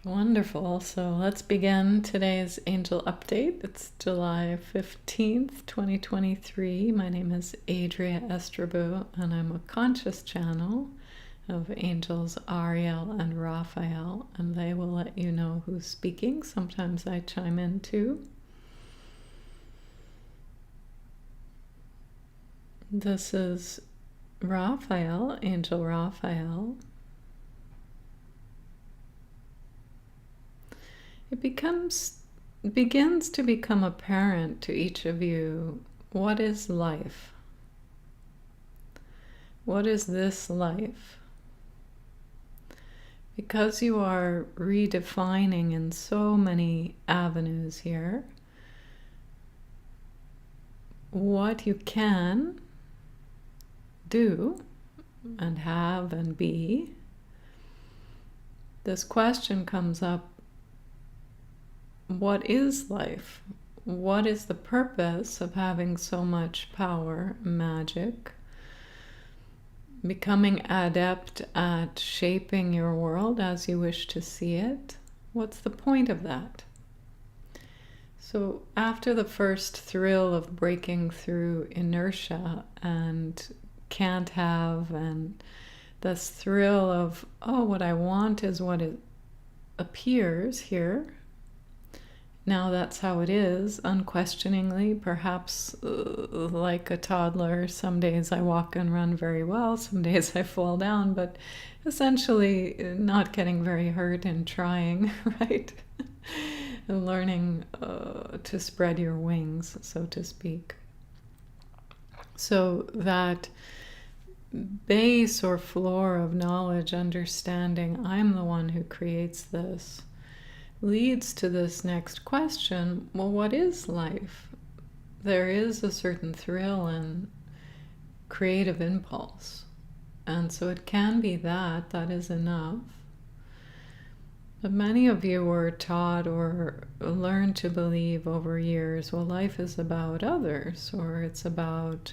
Wonderful. So let's begin today's angel update. It's July 15th, 2023. My name is Adria Estribou, and I'm a conscious channel of Angels Ariel and Raphael, and they will let you know who's speaking. Sometimes I chime in too. This is Raphael, Angel Raphael. It begins to become apparent to each of you, what is life? What is this life? Because you are redefining in so many avenues here, what you can do and have and be, this question comes up: what is life? What is the purpose of having so much power, magic, becoming adept at shaping your world as you wish to see it? What's the point of that? So after the first thrill of breaking through inertia and can't have, and this thrill of, oh, what I want is what it appears here. Now that's how it is, unquestioningly, perhaps like a toddler. Some days I walk and run very well, some days I fall down, but essentially not getting very hurt and trying, right? Learning to spread your wings, so to speak. So that base or floor of knowledge, understanding, I'm the one who creates this, leads to this next question: well, what is life? There is a certain thrill and creative impulse, and so it can be that is enough. But many of you were taught or learned to believe over years, well, life is about others, or it's about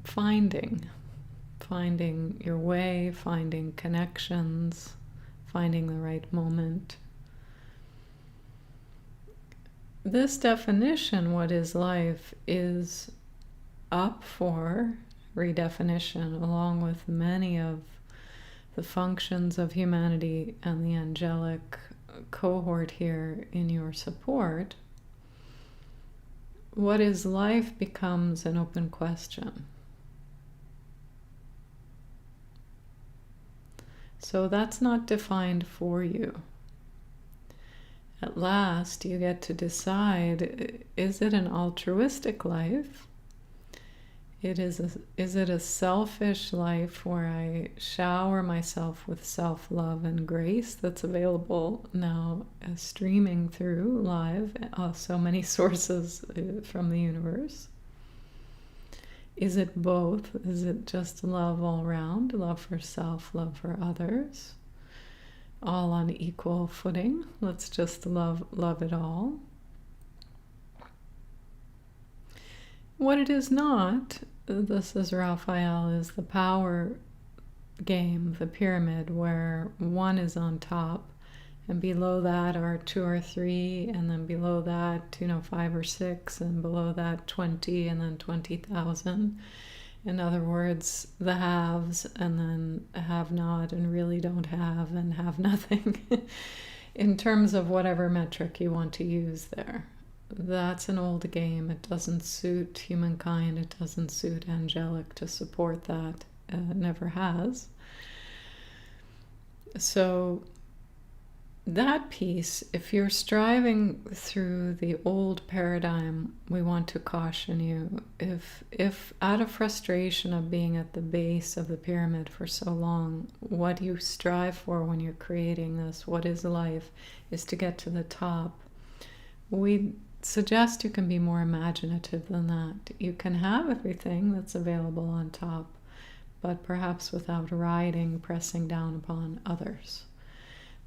finding your way, finding connections, finding the right moment. This definition, what is life, is up for redefinition, along with many of the functions of humanity and the angelic cohort here in your support. What is life becomes an open question. So that's not defined for you. At last, you get to decide, is it an altruistic life? Is it a selfish life where I shower myself with self-love and grace that's available now, streaming through live, so many sources from the universe? Is it both? Is it just love all around, love for self, love for others? All on equal footing. Let's just love it all. What it is not, this is Raphael, is the power game, the pyramid, where one is on top, and below that are 2 or 3, and then below that, 5 or 6, and below that 20, and then 20,000. In other words, the haves, and then have not, and really don't have, and have nothing, in terms of whatever metric you want to use there. That's an old game. It doesn't suit humankind. It doesn't suit angelic to support that. It never has. So that piece, if you're striving through the old paradigm, we want to caution you. If out of frustration of being at the base of the pyramid for so long, what you strive for when you're creating this, what is life, is to get to the top, we suggest you can be more imaginative than that. You can have everything that's available on top, but perhaps without pressing down upon others.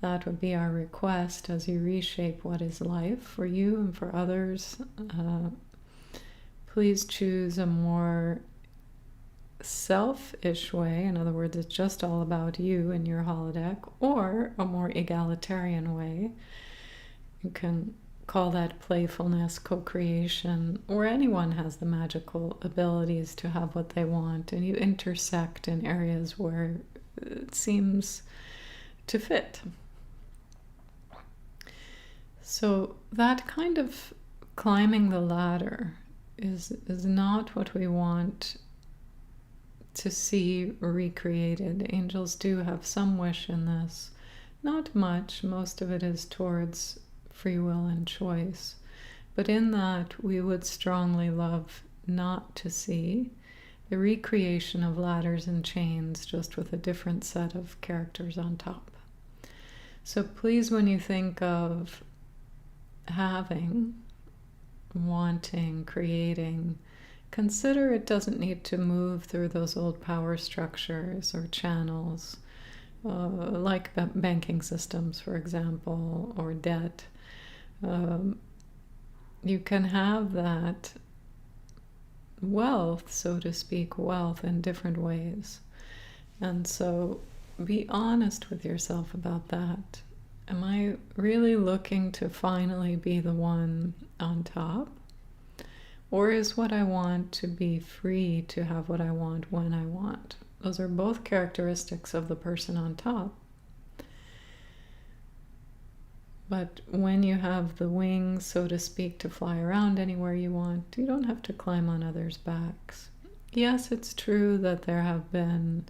That would be our request as you reshape what is life for you and for others. Please choose a more selfish way, in other words, it's just all about you and your holodeck, or a more egalitarian way. You can call that playfulness, co-creation, where anyone has the magical abilities to have what they want, and you intersect in areas where it seems to fit. So that kind of climbing the ladder is not what we want to see recreated. Angels do have some wish in this. Not much. Most of it is towards free will and choice. But in that, we would strongly love not to see the recreation of ladders and chains, just with a different set of characters on top. So please, when you think of having, wanting, creating, consider it doesn't need to move through those old power structures or channels, like banking systems, for example, or debt. You can have that wealth, so to speak, wealth in different ways. And so be honest with yourself about that. Am I really looking to finally be the one on top? Or is what I want to be free to have what I want when I want? Those are both characteristics of the person on top. But when you have the wings, so to speak, to fly around anywhere you want, you don't have to climb on others' backs. Yes, it's true that there have been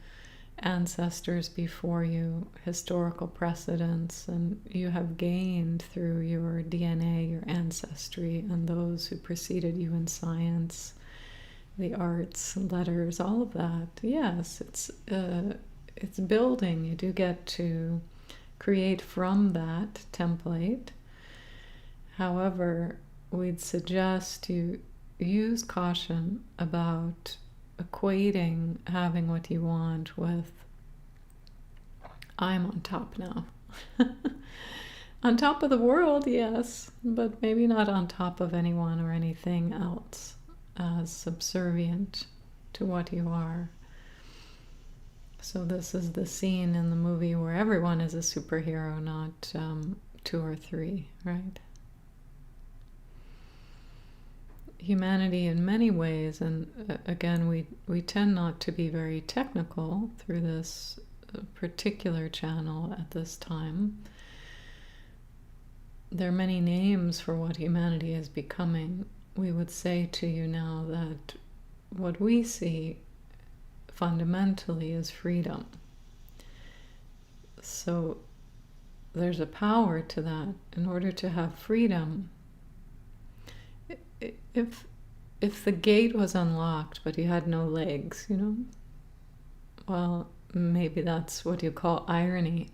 ancestors before you, historical precedents, and you have gained through your DNA, your ancestry, and those who preceded you in science, the arts, letters, all of that. Yes, it's building. You do get to create from that template. However, we'd suggest you use caution about equating having what you want with I'm on top now. On top of the world, yes, but maybe not on top of anyone or anything else as subservient to what you are. So this is the scene in the movie where everyone is a superhero, not 2 or 3, right? Humanity in many ways, and again, we tend not to be very technical through this particular channel at this time. There are many names for what humanity is becoming. We would say to you now that what we see fundamentally is freedom. So there's a power to that. In order to have freedom, if the gate was unlocked but you had no legs, well, maybe that's what you call irony.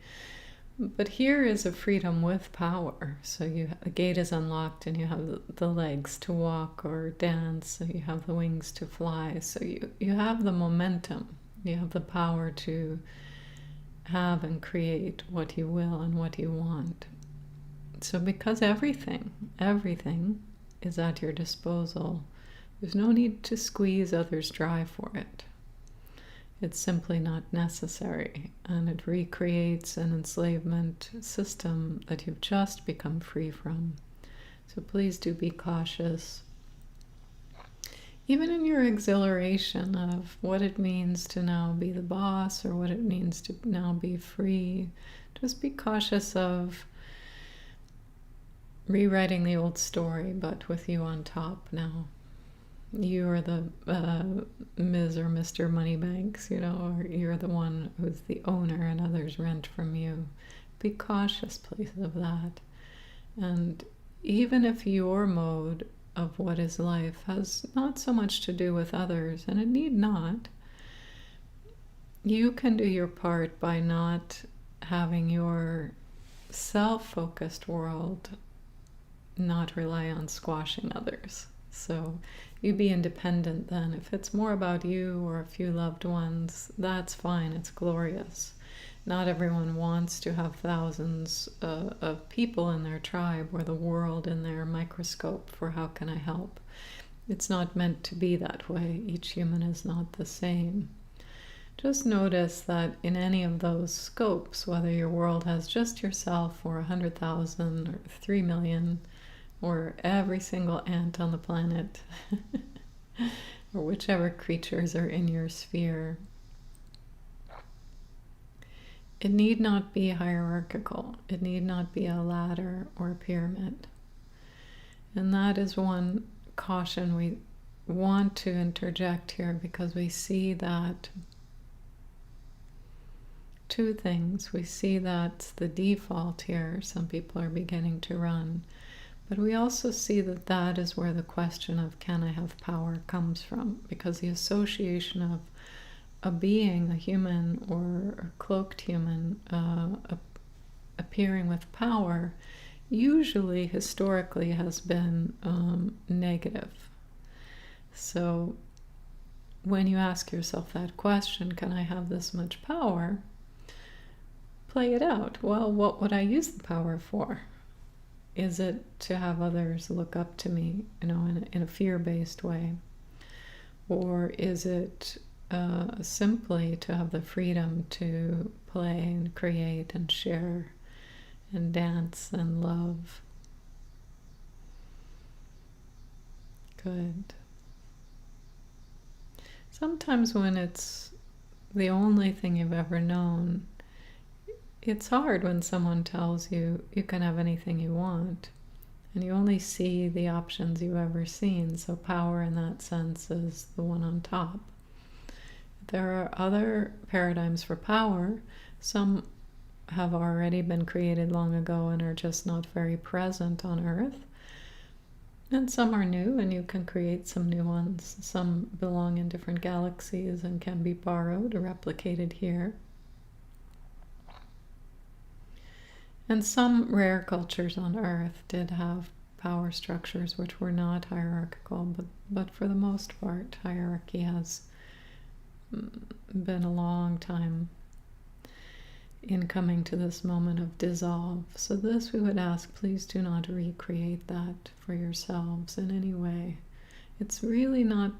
But here is a freedom with power. So the gate is unlocked and you have the legs to walk or dance, so you have the wings to fly. So you have the momentum. You have the power to have and create what you will and what you want. So because everything is at your disposal, there's no need to squeeze others dry for it. It's simply not necessary, and it recreates an enslavement system that you've just become free from. So please do be cautious. Even in your exhilaration of what it means to now be the boss or what it means to now be free, just be cautious of rewriting the old story, but with you on top now. You are the Ms. or Mr. Moneybanks, or you're the one who's the owner and others rent from you. Be cautious, please, of that. And even if your mode of what is life has not so much to do with others, and it need not, you can do your part by not having your self-focused world not rely on squashing others. So you be independent then. If it's more about you or a few loved ones, that's fine. It's glorious. Not everyone wants to have thousands of people in their tribe or the world in their microscope for how can I help. It's not meant to be that way. Each human is not the same. Just notice that in any of those scopes, whether your world has just yourself or 100,000 or 3 million or every single ant on the planet or whichever creatures are in your sphere, it need not be hierarchical. It need not be a ladder or a pyramid. And that is one caution we want to interject here, because we see that two things. We see that's the default here. Some people are beginning to run. But we also see that that is where the question of can I have power comes from, because the association of a being, a human or a cloaked human, appearing with power usually historically has been negative. So when you ask yourself that question, can I have this much power? Play it out. Well, what would I use the power for? Is it to have others look up to me, in a fear-based way? Or is it simply to have the freedom to play and create and share and dance and love? Good. Sometimes when it's the only thing you've ever known, it's hard when someone tells you you can have anything you want, and you only see the options you've ever seen. So power in that sense is the one on top. There are other paradigms for power. Some have already been created long ago and are just not very present on Earth. And some are new, and you can create some new ones. Some belong in different galaxies and can be borrowed or replicated here. And some rare cultures on Earth did have power structures which were not hierarchical, but for the most part, hierarchy has been a long time in coming to this moment of dissolve. So this we would ask, please do not recreate that for yourselves in any way. It's really not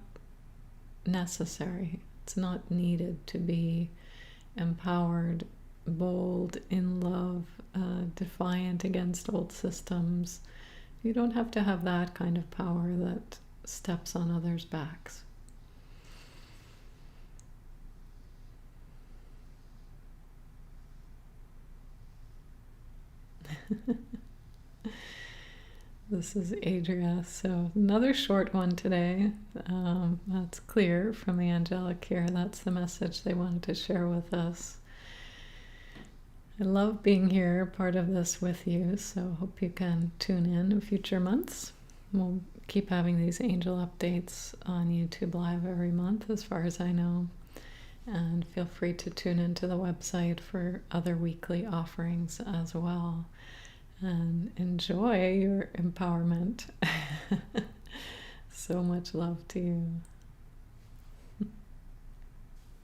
necessary. It's not needed to be empowered, bold, in love, defiant against old systems. You don't have to have that kind of power that steps on others' backs. This is Adria. So another short one today. That's clear from the angelic here. That's the message they wanted to share with us. I love being here, part of this with you, so hope you can tune in future months. We'll keep having these angel updates on YouTube Live every month, as far as I know. And feel free to tune into the website for other weekly offerings as well. And enjoy your empowerment. So much love to you.